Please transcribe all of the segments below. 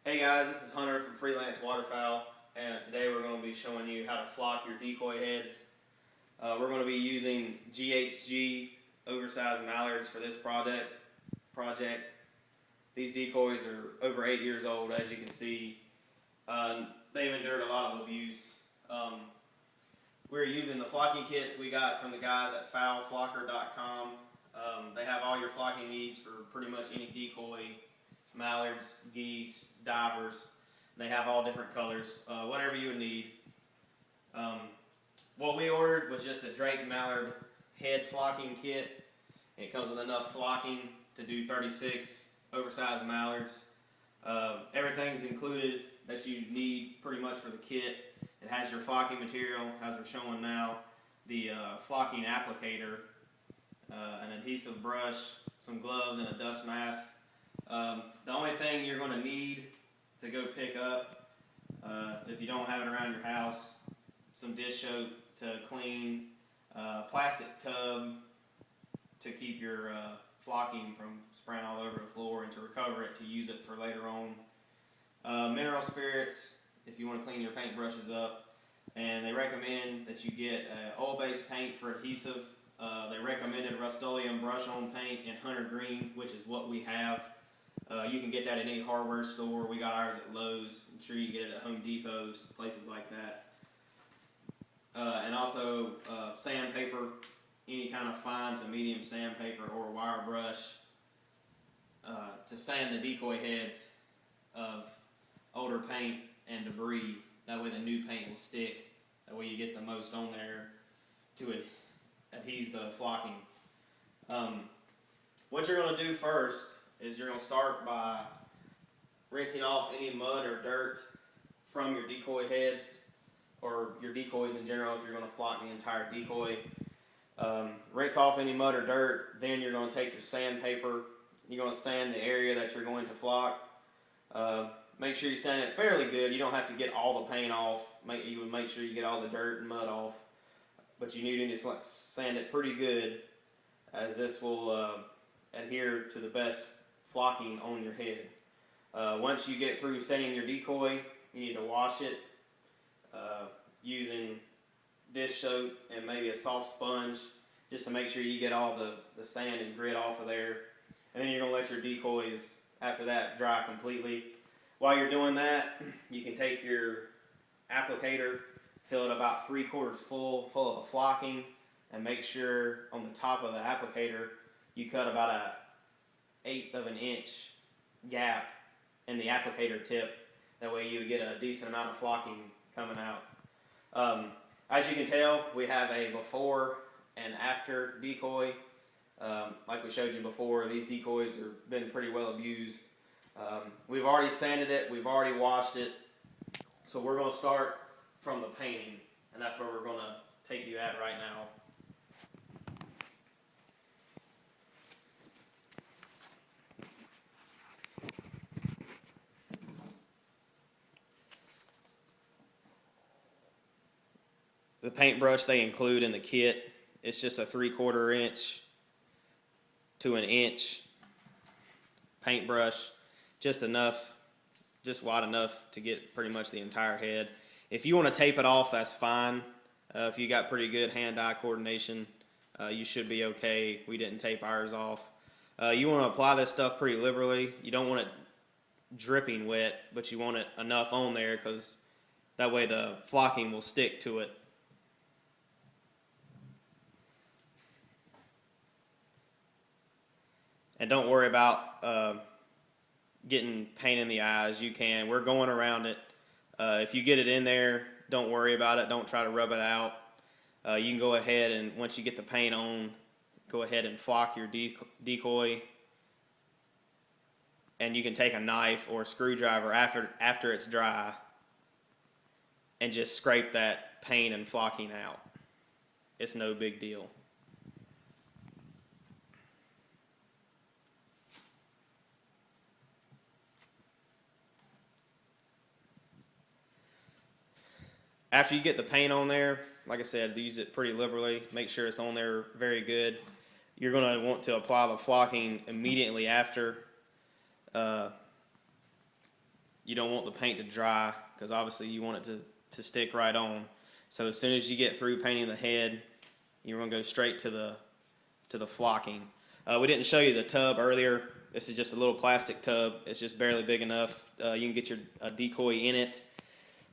Hey guys, this is Hunter from Freelance Waterfowl, and today we're going to be showing you how to flock your decoy heads. We're going to be using GHG oversized mallards for this project. These decoys are over 8 years old, as you can see. They've endured a lot of abuse. We're using the flocking kits we got from the guys at foulflocker.com. They have all your flocking needs for pretty much any decoy. Mallards, geese, divers. They have all different colors, whatever you would need. What we ordered was just a Drake Mallard head flocking kit. It comes with enough flocking to do 36 oversized mallards. Everything's included that you need pretty much for the kit. It has your flocking material, as we're showing now, the flocking applicator, an adhesive brush, some gloves, and a dust mask. The only thing you're going to need to go pick up, if you don't have it around your house, some dish soap to clean, plastic tub to keep your flocking from spraying all over the floor, and to recover it to use it for later on. Mineral spirits if you want to clean your paintbrushes up, and they recommend that you get oil-based paint for adhesive. They recommended Rust-Oleum brush-on paint in Hunter Green, which is what we have. You can get that at any hardware store. We got ours at Lowe's. I'm sure you can get it at Home Depots, places like that. And also sandpaper, any kind of fine to medium sandpaper or wire brush to sand the decoy heads of older paint and debris. That way the new paint will stick. That way you get the most on there to adhese the flocking. What you're going to do first is you're going to start by rinsing off any mud or dirt from your decoy heads, or your decoys in general if you're going to flock the entire decoy. Rinse off any mud or dirt, then you're going to take your sandpaper. You're going to sand the area that you're going to flock. Make sure you sand it fairly good. You don't have to get all the paint off. You would make sure you get all the dirt and mud off. But you need to sand it pretty good, as this will adhere to the best flocking on your head. Once you get through sanding your decoy, you need to wash it using dish soap and maybe a soft sponge, just to make sure you get all the sand and grit off of there. And then you're going to let your decoys, after that, dry completely. While you're doing that, you can take your applicator, fill it about 3/4 full of the flocking, and make sure on the top of the applicator you cut about an 1/8 of an inch gap in the applicator tip. That way you get a decent amount of flocking coming out. As you can tell, we have a before and after decoy. Like we showed you before, these decoys have been pretty well abused. We've already sanded it, we've already washed it, so we're going to start from the painting, and that's where we're going to take you at right now. The paintbrush they include in the kit, it's just a 3/4 inch to an inch paintbrush, just wide enough to get pretty much the entire head. If you want to tape it off, that's fine. If you got pretty good hand-eye coordination, you should be okay. We didn't tape ours off. You want to apply this stuff pretty liberally. You don't want it dripping wet, but you want it enough on there, because that way the flocking will stick to it. And don't worry about getting paint in the eyes. You can. We're going around it. If you get it in there, don't worry about it. Don't try to rub it out. You can go ahead and, once you get the paint on, go ahead and flock your decoy. And you can take a knife or a screwdriver after it's dry and just scrape that paint and flocking out. It's no big deal. After you get the paint on there, like I said, use it pretty liberally. Make sure it's on there very good. You're going to want to apply the flocking immediately after you don't want the paint to dry, because obviously you want it to stick right on. So as soon as you get through painting the head, you're going to go straight to the flocking. We didn't show you the tub earlier. This is just a little plastic tub. It's just barely big enough. You can get your decoy in it.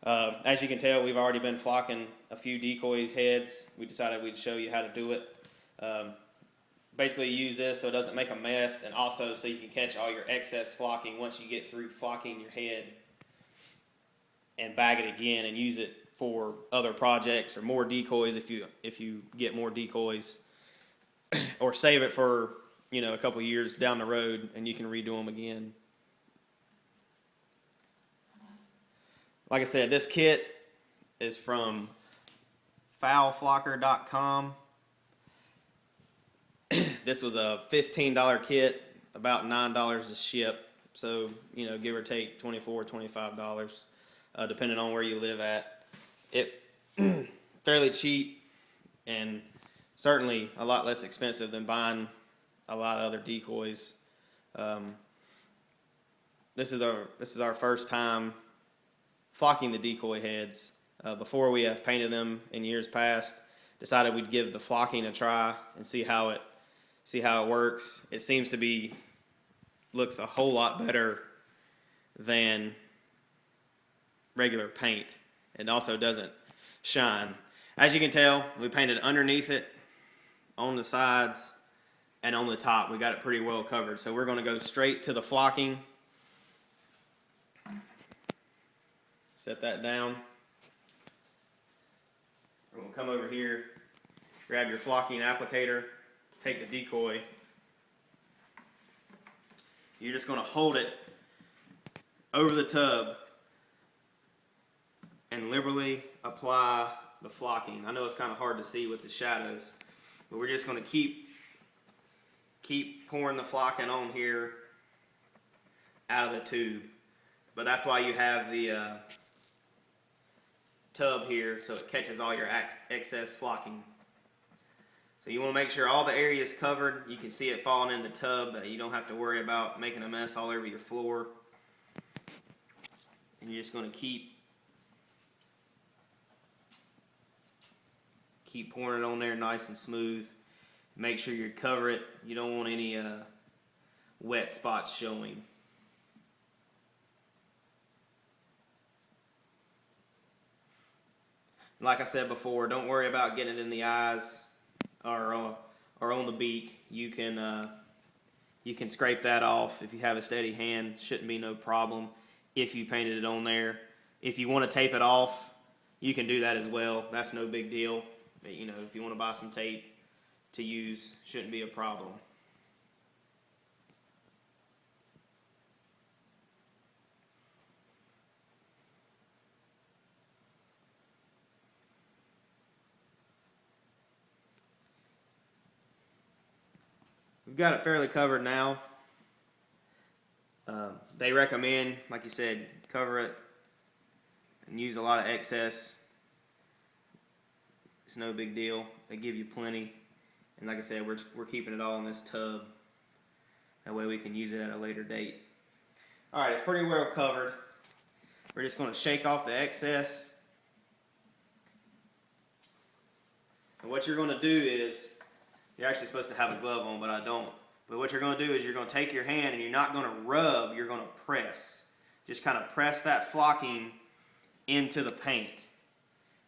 As you can tell, we've already been flocking a few decoys heads. We decided we'd show you how to do it. Basically use this so it doesn't make a mess, and also so you can catch all your excess flocking once you get through flocking your head, and bag it again and use it for other projects or more decoys if you get more decoys, or save it for a couple years down the road and you can redo them again. Like I said, this kit is from fowlflocker.com. This was a $15 kit, about $9 to ship. So, give or take $24, $25, depending on where you live at. It fairly cheap and certainly a lot less expensive than buying a lot of other decoys. This is our first time flocking the decoy heads. Before we have painted them in years past, decided we'd give the flocking a try and see how it works. It seems to looks a whole lot better than regular paint. It also doesn't shine. As you can tell, we painted underneath it, on the sides, and on the top. We got it pretty well covered. So we're going to go straight to the flocking. Set that down. We're going to come over here, grab your flocking applicator, take the decoy. You're just going to hold it over the tub and liberally apply the flocking. I know it's kind of hard to see with the shadows, but we're just going to keep pouring the flocking on here out of the tube. But that's why you have the tub here, so it catches all your excess flocking. So you want to make sure all the area is covered. You can see it falling in the tub, that you don't have to worry about making a mess all over your floor. And you're just going to keep pouring it on there nice and smooth. Make sure you cover it. You don't want any wet spots showing. Like I said before, don't worry about getting it in the eyes or on the beak. You can scrape that off if you have a steady hand. Shouldn't be no problem if you painted it on there. If you want to tape it off, you can do that as well. That's no big deal. But, if you want to buy some tape to use, shouldn't be a problem. We've got it fairly covered now. They recommend, like you said, cover it and use a lot of excess. It's no big deal. They give you plenty. And like I said, we're keeping it all in this tub. That way we can use it at a later date. Alright, it's pretty well covered. We're just going to shake off the excess. And what you're going to do is, you're actually supposed to have a glove on, but I don't. But what you're going to do is you're going to take your hand and you're not going to rub, you're going to press. Just kind of press that flocking into the paint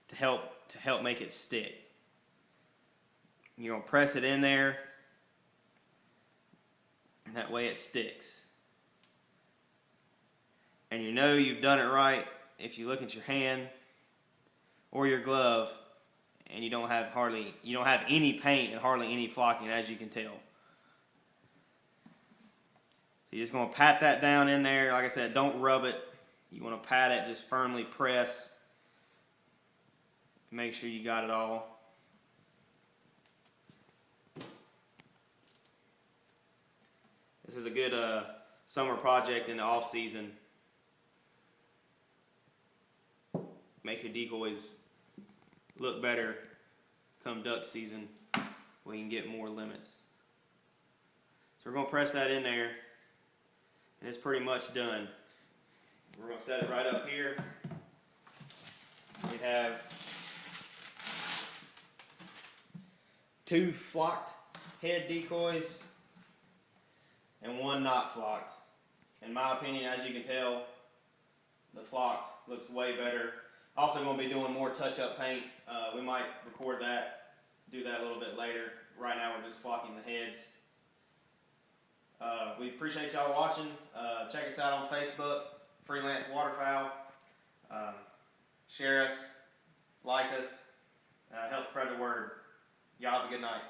to help make it stick. You're going to press it in there, and that way it sticks. And you've done it right if you look at your hand or your glove and you don't have any paint and hardly any flocking, as you can tell. So you're just going to pat that down in there. Like I said, don't rub it. You want to pat it, just firmly press. Make sure you got it all. This is a good summer project in the off season. Make your decoys look better come duck season when you can get more limits. So we're going to press that in there, and it's pretty much done. We're going to set it right up here. We have 2 flocked head decoys and 1 not flocked. In my opinion, as you can tell, the flocked looks way better. Also going to be doing more touch-up paint. We might record that, do that a little bit later. Right now we're just flocking the heads. We appreciate y'all watching. Check us out on Facebook, Freelance Waterfowl. Share us, like us, help spread the word. Y'all have a good night.